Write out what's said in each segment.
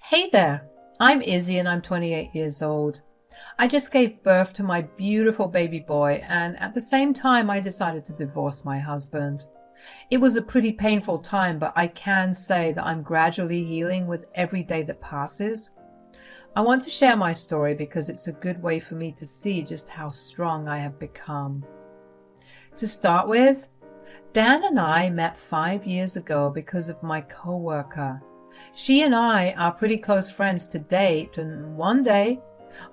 Hey there, I'm Izzy and I'm 28 years old. I just gave birth to my beautiful baby boy, and at the same time I decided to divorce my husband. It was a pretty painful time, but I can say that I'm gradually healing with every day that passes. I want to share my story because it's a good way for me to see just how strong I have become. To start with, Dan and I met 5 years ago because of my coworker. She and I are pretty close friends to date, and one day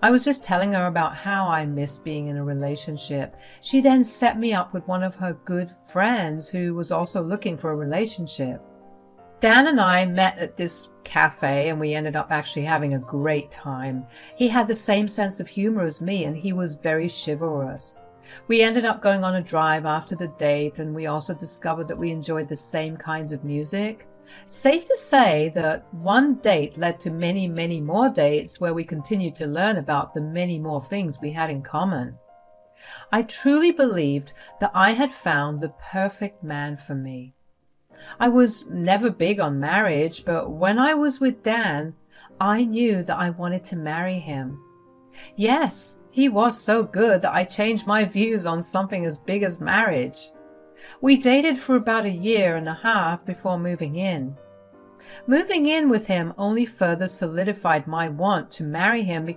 I was just telling her about how I missed being in a relationship. She then set me up with one of her good friends who was also looking for a relationship. Dan and I met at this cafe and we ended up actually having a great time. He had the same sense of humor as me and he was very chivalrous. We ended up going on a drive after the date, and we also discovered that we enjoyed the same kinds of music. Safe to say that one date led to many, many more dates where we continued to learn about the many more things we had in common. I truly believed that I had found the perfect man for me. I was never big on marriage, but when I was with Dan, I knew that I wanted to marry him. Yes, he was so good that I changed my views on something as big as marriage. We dated for about 1.5 years before moving in. Moving in with him only further solidified my want to marry him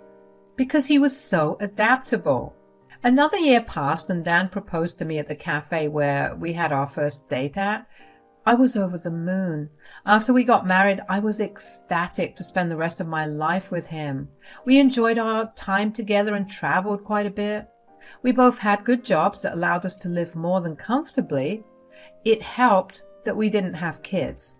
because he was so adaptable. Another year passed and Dan proposed to me at the cafe where we had our first date at. I was over the moon. After we got married, I was ecstatic to spend the rest of my life with him. We enjoyed our time together and traveled quite a bit. We both had good jobs that allowed us to live more than comfortably. It helped that we didn't have kids.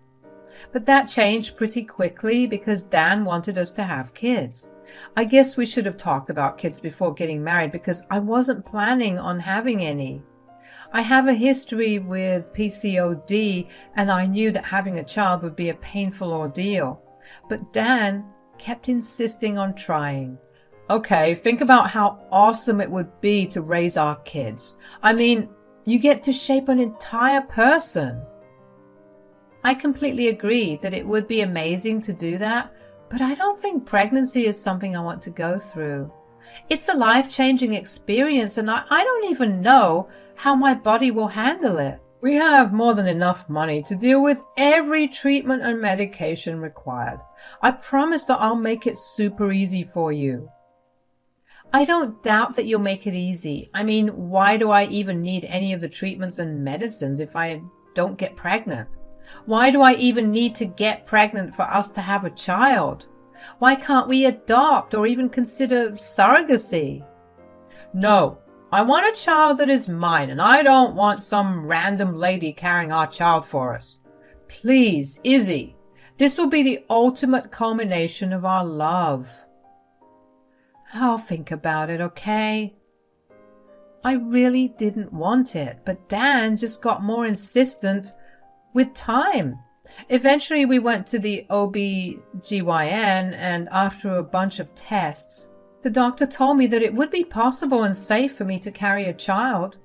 But that changed pretty quickly because Dan wanted us to have kids. I guess we should have talked about kids before getting married because I wasn't planning on having any. I have a history with PCOD, and I knew that having a child would be a painful ordeal. But Dan kept insisting on trying. Okay, think about how awesome it would be to raise our kids. I mean, you get to shape an entire person. I completely agree that it would be amazing to do that, but I don't think pregnancy is something I want to go through. It's a life-changing experience, and I don't even know how my body will handle it. We have more than enough money to deal with every treatment and medication required. I promise that I'll make it super easy for you. I don't doubt that you'll make it easy. I mean, why do I even need any of the treatments and medicines if I don't get pregnant? Why do I even need to get pregnant for us to have a child? Why can't we adopt or even consider surrogacy? No, I want a child that is mine, and I don't want some random lady carrying our child for us. Please, Izzy, this will be the ultimate culmination of our love. I'll think about it, okay? I really didn't want it, but Dan just got more insistent with time. Eventually we went to the OB/GYN, and after a bunch of tests, the doctor told me that it would be possible and safe for me to carry a child.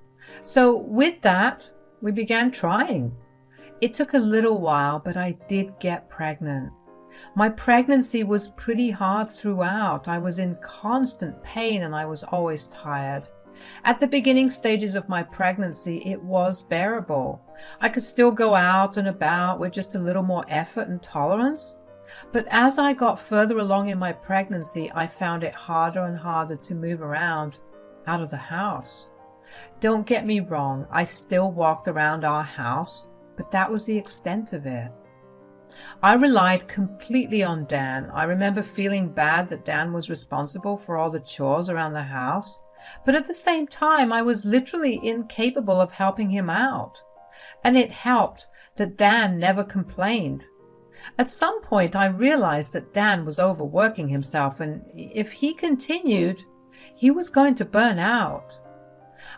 So with that, we began trying. It took a little while, but I did get pregnant. My pregnancy was pretty hard throughout. I was in constant pain and I was always tired. At the beginning stages of my pregnancy, it was bearable. I could still go out and about with just a little more effort and tolerance. But as I got further along in my pregnancy, I found it harder and harder to move around out of the house. Don't get me wrong, I still walked around our house, but that was the extent of it. I relied completely on Dan. I remember feeling bad that Dan was responsible for all the chores around the house, but at the same time, I was literally incapable of helping him out. And it helped that Dan never complained. At some point, I realized that Dan was overworking himself, and if he continued, he was going to burn out.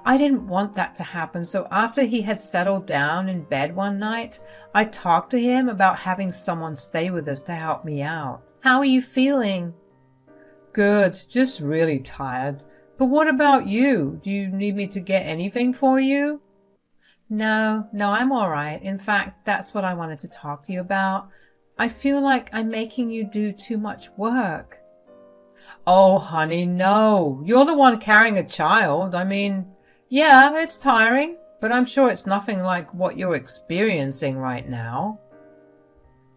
I didn't want that to happen, so after he had settled down in bed one night, I talked to him about having someone stay with us to help me out. How are you feeling? Good, just really tired. But what about you? Do you need me to get anything for you? No, I'm all right. In fact, that's what I wanted to talk to you about. I feel like I'm making you do too much work. Oh, honey, no. You're the one carrying a child. I mean, yeah, it's tiring, but I'm sure it's nothing like what you're experiencing right now.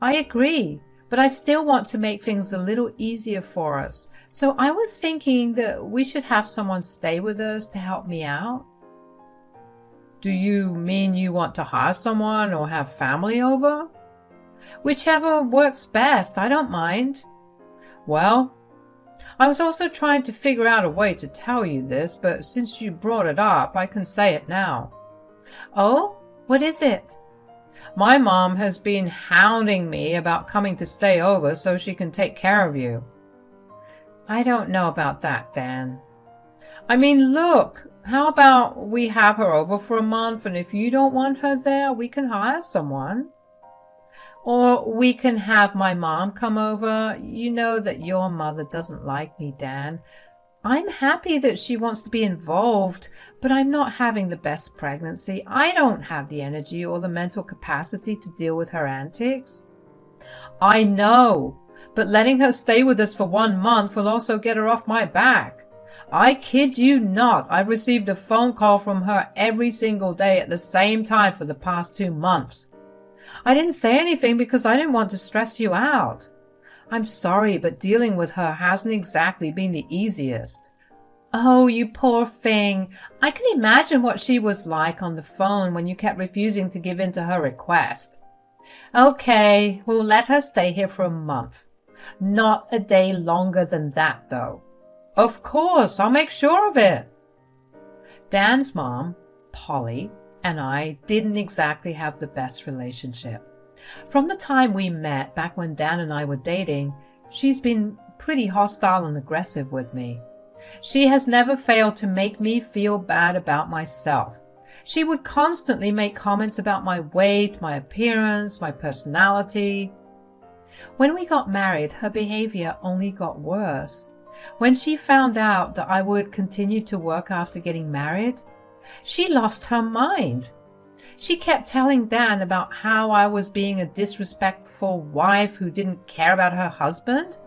I agree, but I still want to make things a little easier for us. So I was thinking that we should have someone stay with us to help me out. Do you mean you want to hire someone or have family over? Whichever works best, I don't mind. Well, I was also trying to figure out a way to tell you this, but since you brought it up, I can say it now. Oh, what is it? My mom has been hounding me about coming to stay over so she can take care of you. I don't know about that, Dan. I mean, look, how about we have her over for a month, and if you don't want her there, we can hire someone. Or we can have my mom come over. You know that your mother doesn't like me, Dan. I'm happy that she wants to be involved, but I'm not having the best pregnancy. I don't have the energy or the mental capacity to deal with her antics. I know, but letting her stay with us for 1 month will also get her off my back. I kid you not, I've received a phone call from her every single day at the same time for the past 2 months. I didn't say anything because I didn't want to stress you out. I'm sorry, but dealing with her hasn't exactly been the easiest. Oh, you poor thing. I can imagine what she was like on the phone when you kept refusing to give in to her request. Okay, we'll let her stay here for a month. Not a day longer than that, though. Of course, I'll make sure of it. Dan's mom, Polly, and I didn't exactly have the best relationship. From the time we met, back when Dan and I were dating, she's been pretty hostile and aggressive with me. She has never failed to make me feel bad about myself. She would constantly make comments about my weight, my appearance, my personality. When we got married, her behavior only got worse. When she found out that I would continue to work after getting married, she lost her mind. She kept telling Dan about how I was being a disrespectful wife who didn't care about her husband.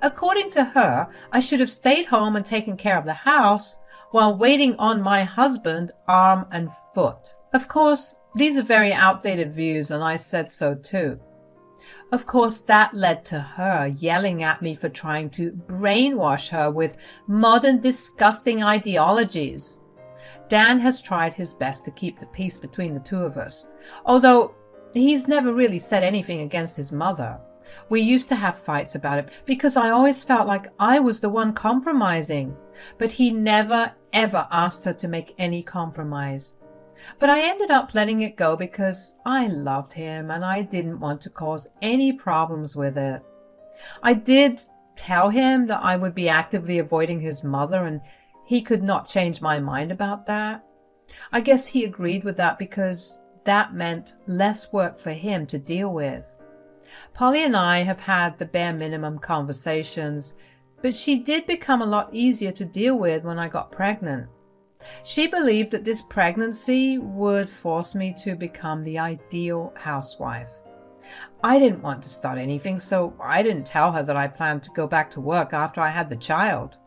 According to her, I should have stayed home and taken care of the house while waiting on my husband arm and foot. Of course, these are very outdated views, and I said so too. Of course, that led to her yelling at me for trying to brainwash her with modern, disgusting ideologies. Dan has tried his best to keep the peace between the two of us, although he's never really said anything against his mother. We used to have fights about it because I always felt like I was the one compromising, but he never ever asked her to make any compromise. But I ended up letting it go because I loved him and I didn't want to cause any problems with it. I did tell him that I would be actively avoiding his mother, and he could not change my mind about that. I guess he agreed with that because that meant less work for him to deal with. Polly and I have had the bare minimum conversations, but she did become a lot easier to deal with when I got pregnant. She believed that this pregnancy would force me to become the ideal housewife. I didn't want to start anything, so I didn't tell her that I planned to go back to work after I had the child.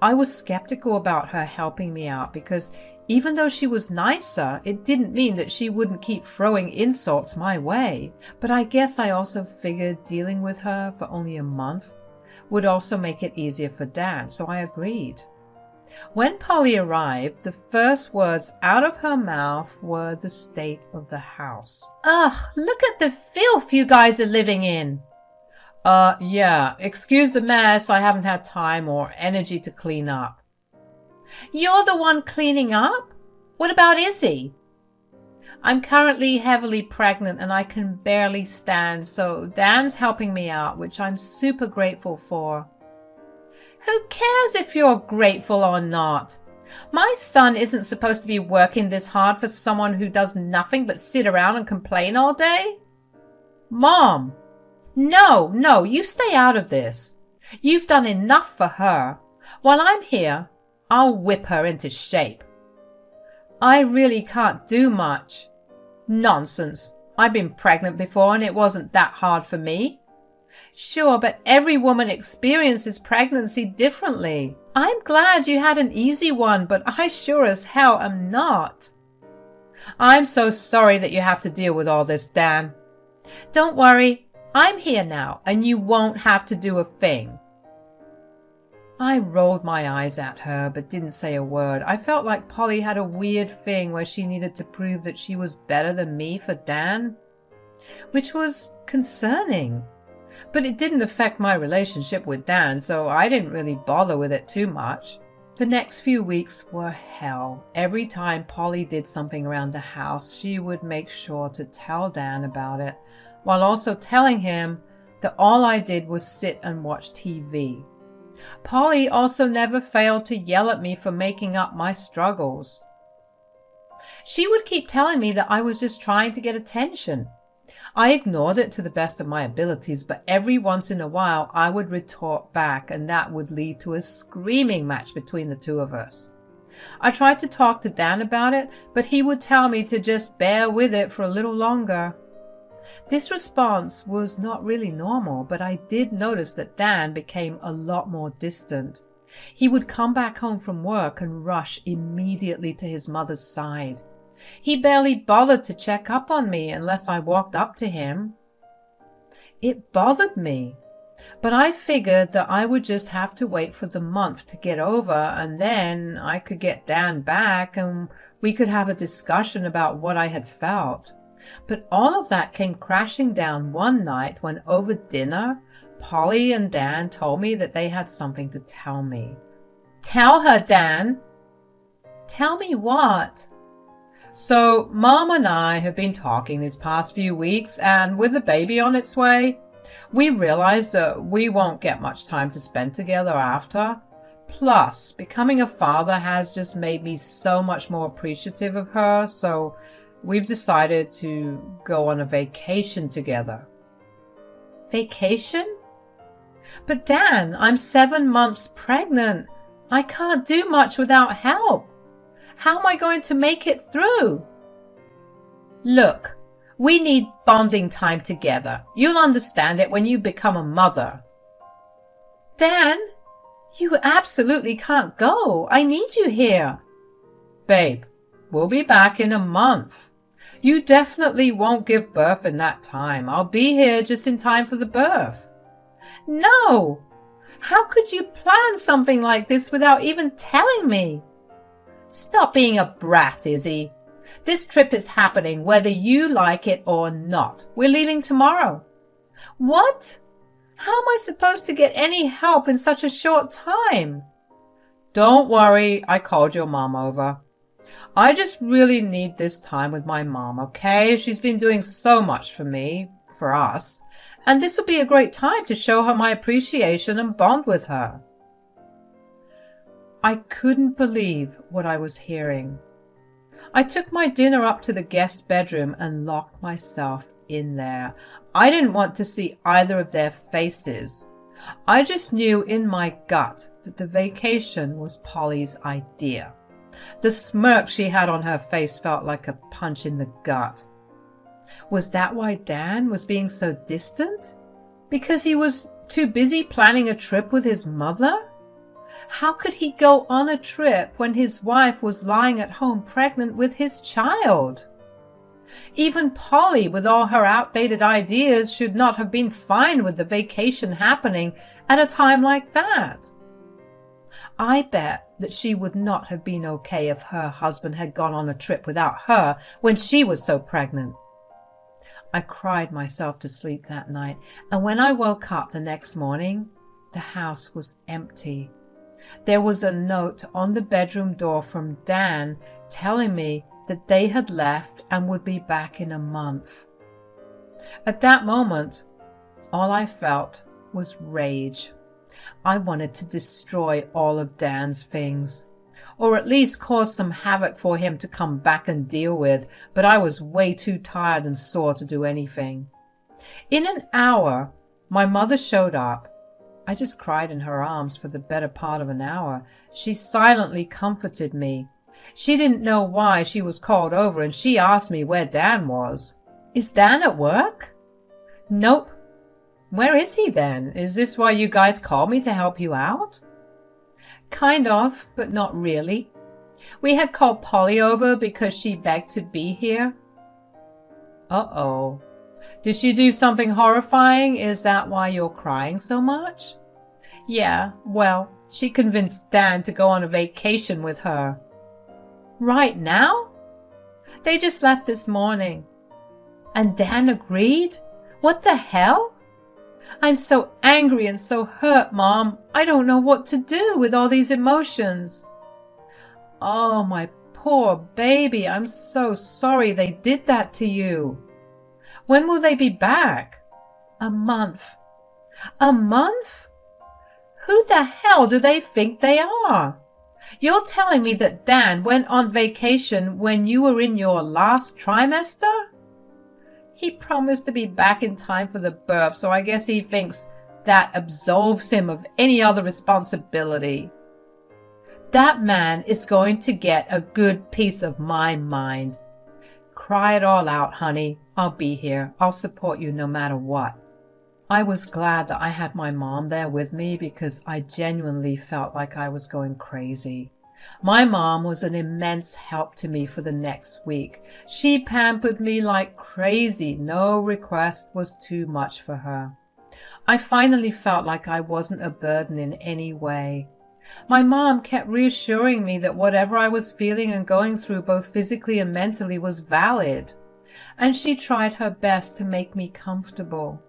I was skeptical about her helping me out because even though she was nicer, it didn't mean that she wouldn't keep throwing insults my way. But I guess I also figured dealing with her for only a month would also make it easier for Dan, so I agreed. When Polly arrived, the first words out of her mouth were the state of the house. Ugh, look at the filth you guys are living in. Yeah, excuse the mess. I haven't had time or energy to clean up. You're the one cleaning up? What about Izzy? I'm currently heavily pregnant and I can barely stand, so Dan's helping me out, which I'm super grateful for. Who cares if you're grateful or not? My son isn't supposed to be working this hard for someone who does nothing but sit around and complain all day. Mom! No, you stay out of this. You've done enough for her. While I'm here, I'll whip her into shape. I really can't do much. Nonsense. I've been pregnant before and it wasn't that hard for me. Sure, but every woman experiences pregnancy differently. I'm glad you had an easy one, but I sure as hell am not. I'm so sorry that you have to deal with all this, Dan. Don't worry, I'm here now, and you won't have to do a thing. I rolled my eyes at her, but didn't say a word. I felt like Polly had a weird thing where she needed to prove that she was better than me for Dan, which was concerning. But it didn't affect my relationship with Dan, so I didn't really bother with it too much. The next few weeks were hell. Every time Polly did something around the house, she would make sure to tell Dan about it, while also telling him that all I did was sit and watch TV. Polly also never failed to yell at me for making up my struggles. She would keep telling me that I was just trying to get attention. I ignored it to the best of my abilities, but every once in a while I would retort back, and that would lead to a screaming match between the two of us. I tried to talk to Dan about it, but he would tell me to just bear with it for a little longer. This response was not really normal, but I did notice that Dan became a lot more distant. He would come back home from work and rush immediately to his mother's side. He barely bothered to check up on me unless I walked up to him. It bothered me, but I figured that I would just have to wait for the month to get over, and then I could get Dan back and we could have a discussion about what I had felt. But all of that came crashing down one night when over dinner, Polly and Dan told me that they had something to tell me. Tell her, Dan. Tell me what? So, Mom and I have been talking these past few weeks, and with the baby on its way, we realized that we won't get much time to spend together after. Plus, becoming a father has just made me so much more appreciative of her, so we've decided to go on a vacation together. Vacation? But Dan, I'm 7 months pregnant. I can't do much without help. How am I going to make it through? Look, we need bonding time together. You'll understand it when you become a mother. Dan, you absolutely can't go. I need you here. Babe, we'll be back in a month. You definitely won't give birth in that time. I'll be here just in time for the birth. No! How could you plan something like this without even telling me? Stop being a brat, Izzy. This trip is happening whether you like it or not. We're leaving tomorrow. What? How am I supposed to get any help in such a short time? Don't worry, I called your mom over. I just really need this time with my mom, okay? She's been doing so much for me, for us, and this will be a great time to show her my appreciation and bond with her. I couldn't believe what I was hearing. I took my dinner up to the guest bedroom and locked myself in there. I didn't want to see either of their faces. I just knew in my gut that the vacation was Polly's idea. The smirk she had on her face felt like a punch in the gut. Was that why Dan was being so distant? Because he was too busy planning a trip with his mother? How could he go on a trip when his wife was lying at home pregnant with his child? Even Polly, with all her outdated ideas, should not have been fine with the vacation happening at a time like that. I bet that she would not have been okay if her husband had gone on a trip without her when she was so pregnant. I cried myself to sleep that night, and when I woke up the next morning, the house was empty. There was a note on the bedroom door from Dan telling me that they had left and would be back in a month. At that moment, all I felt was rage. I wanted to destroy all of Dan's things, or at least cause some havoc for him to come back and deal with, but I was way too tired and sore to do anything. In an hour, my mother showed up. I just cried in her arms for the better part of an hour. She silently comforted me. She didn't know why she was called over, and she asked me where Dan was. Is Dan at work? Nope. Where is he then? Is this why you guys called me to help you out? Kind of, but not really. We had called Polly over because she begged to be here. Uh-oh. Did she do something horrifying? Is that why you're crying so much? Yeah, well, she convinced Dan to go on a vacation with her. Right now? They just left this morning. And Dan agreed? What the hell? I'm so angry and so hurt, Mom. I don't know what to do with all these emotions. Oh, my poor baby. I'm so sorry they did that to you. When will they be back? A month. A month? Who the hell do they think they are? You're telling me that Dan went on vacation when you were in your last trimester? He promised to be back in time for the birth, so I guess he thinks that absolves him of any other responsibility. That man is going to get a good piece of my mind. Cry it all out, honey. I'll be here. I'll support you no matter what. I was glad that I had my mom there with me because I genuinely felt like I was going crazy. My mom was an immense help to me for the next week. She pampered me like crazy. No request was too much for her. I finally felt like I wasn't a burden in any way. My mom kept reassuring me that whatever I was feeling and going through both physically and mentally was valid, and she tried her best to make me comfortable.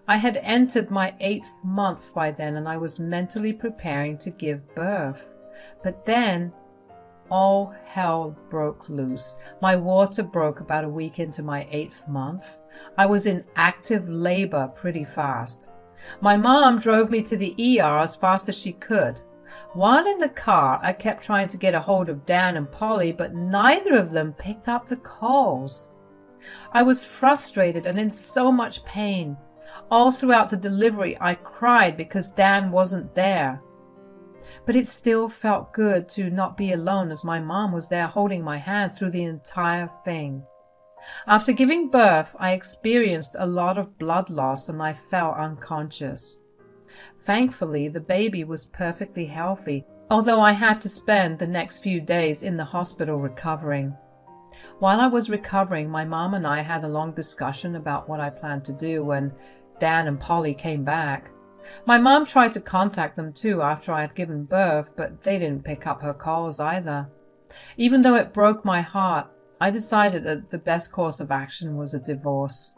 I had entered my 8th month by then, and I was mentally preparing to give birth. But then, all hell broke loose. My water broke about a week into my 8th month. I was in active labor pretty fast. My mom drove me to the ER as fast as she could. While in the car, I kept trying to get a hold of Dan and Polly, but neither of them picked up the calls. I was frustrated and in so much pain. All throughout the delivery, I cried because Dan wasn't there. But it still felt good to not be alone, as my mom was there holding my hand through the entire thing. After giving birth, I experienced a lot of blood loss and I fell unconscious. Thankfully, the baby was perfectly healthy, although I had to spend the next few days in the hospital recovering. While I was recovering, my mom and I had a long discussion about what I planned to do when Dan and Polly came back. My mom tried to contact them too after I had given birth, but they didn't pick up her calls either. Even though it broke my heart, I decided that the best course of action was a divorce.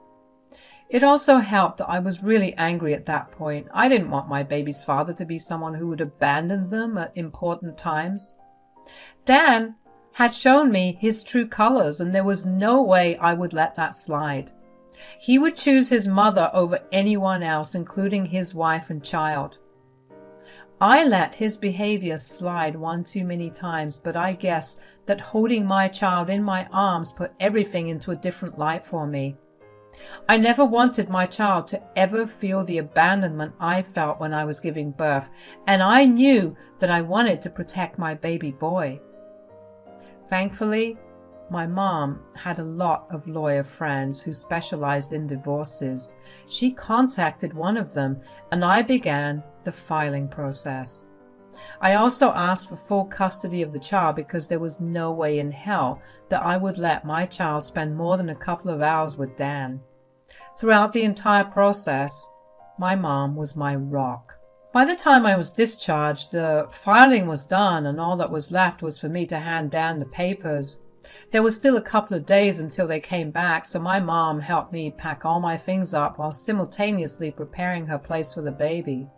It also helped that I was really angry at that point. I didn't want my baby's father to be someone who would abandon them at important times. Dan had shown me his true colors, and there was no way I would let that slide. He would choose his mother over anyone else, including his wife and child. I let his behavior slide one too many times, but I guess that holding my child in my arms put everything into a different light for me. I never wanted my child to ever feel the abandonment I felt when I was giving birth, and I knew that I wanted to protect my baby boy. Thankfully, my mom had a lot of lawyer friends who specialized in divorces. She contacted one of them, and I began the filing process. I also asked for full custody of the child because there was no way in hell that I would let my child spend more than a couple of hours with Dan. Throughout the entire process, my mom was my rock. By the time I was discharged, the filing was done, and all that was left was for me to hand Dan the papers. There was still a couple of days until they came back, so my mom helped me pack all my things up while simultaneously preparing her place for the baby.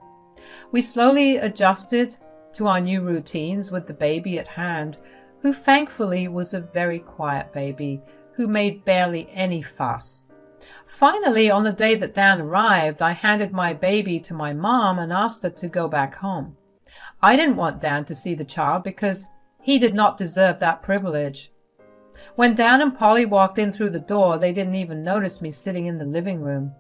We slowly adjusted to our new routines with the baby at hand, who thankfully was a very quiet baby who made barely any fuss. Finally, on the day that Dan arrived, I handed my baby to my mom and asked her to go back home. I didn't want Dan to see the child because he did not deserve that privilege. When Dan and Polly walked in through the door, they didn't even notice me sitting in the living room.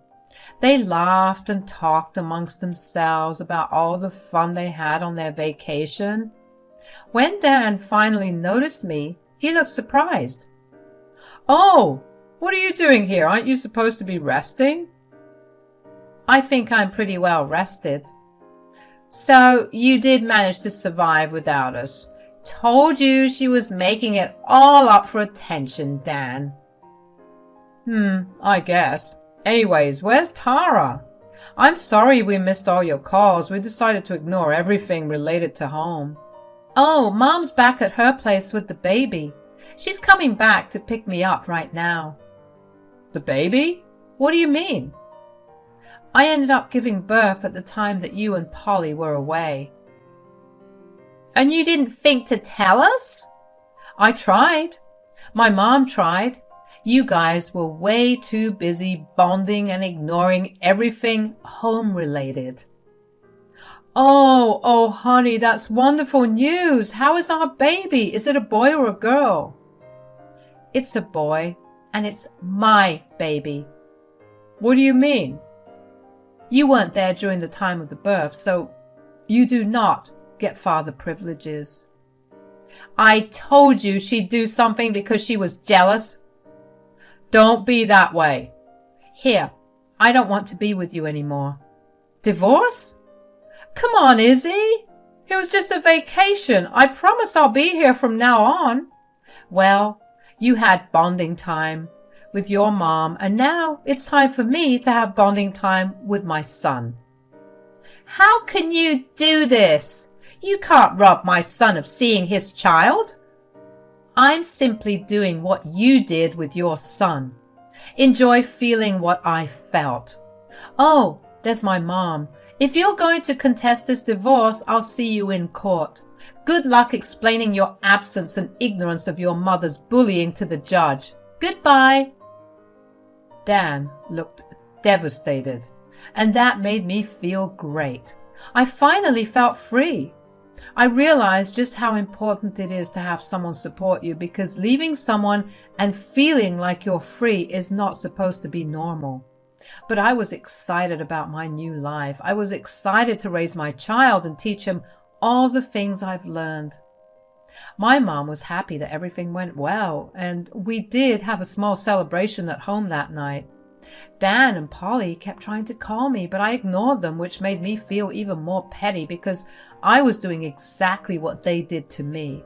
They laughed and talked amongst themselves about all the fun they had on their vacation. When Dan finally noticed me, he looked surprised. "Oh, What are you doing here? Aren't you supposed to be resting? I think I'm pretty well rested. So you did manage to survive without us. Told you she was making it all up for attention, Dan. I guess. Anyways, where's Tara? I'm sorry we missed all your calls. We decided to ignore everything related to home. Oh, Mom's back at her place with the baby. She's coming back to pick me up right now. The baby? What do you mean? I ended up giving birth at the time that you and Polly were away. And you didn't think to tell us? I tried. My mom tried. You guys were way too busy bonding and ignoring everything home-related. Oh, honey, that's wonderful news. How is our baby? Is it a boy or a girl? It's a boy, and it's my baby. What do you mean? You weren't there during the time of the birth, so you do not get father privileges. I told you she'd do something because she was jealous. Don't be that way. Here, I don't want to be with you anymore. Divorce? Come on, Izzy. It was just a vacation. I promise I'll be here from now on. Well, you had bonding time with your mom, and now it's time for me to have bonding time with my son. How can you do this? You can't rob my son of seeing his child. I'm simply doing what you did with your son. Enjoy feeling what I felt. Oh, there's my mom. If you're going to contest this divorce, I'll see you in court. Good luck explaining your absence and ignorance of your mother's bullying to the judge. Goodbye. Dan looked devastated, and that made me feel great. I finally felt free. I realized just how important it is to have someone support you, because leaving someone and feeling like you're free is not supposed to be normal. But I was excited about my new life. I was excited to raise my child and teach him all the things I've learned. My mom was happy that everything went well, and we did have a small celebration at home that night. Dan and Polly kept trying to call me, but I ignored them, which made me feel even more petty because I was doing exactly what they did to me.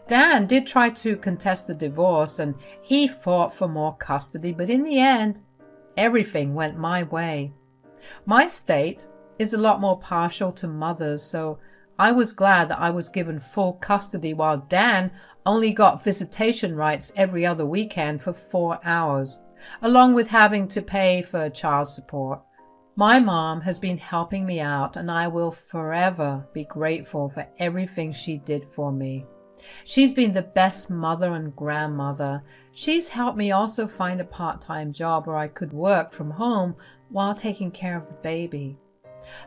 Dan did try to contest the divorce, and he fought for more custody, but in the end, everything went my way. My state is a lot more partial to mothers, so I was glad that I was given full custody while Dan only got visitation rights every other weekend for 4 hours, along with having to pay for child support. My mom has been helping me out, and I will forever be grateful for everything she did for me. She's been the best mother and grandmother. She's helped me also find a part-time job where I could work from home while taking care of the baby.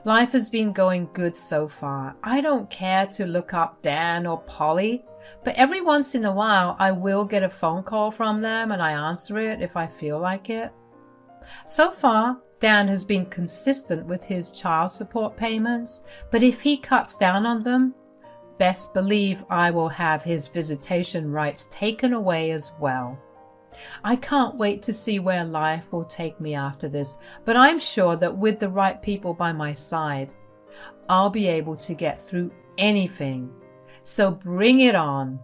Life has been going good so far. I don't care to look up Dan or Polly, but every once in a while I will get a phone call from them and I answer it if I feel like it. So far, Dan has been consistent with his child support payments, but if he cuts down on them, best believe I will have his visitation rights taken away as well. I can't wait to see where life will take me after this, but I'm sure that with the right people by my side, I'll be able to get through anything. So bring it on.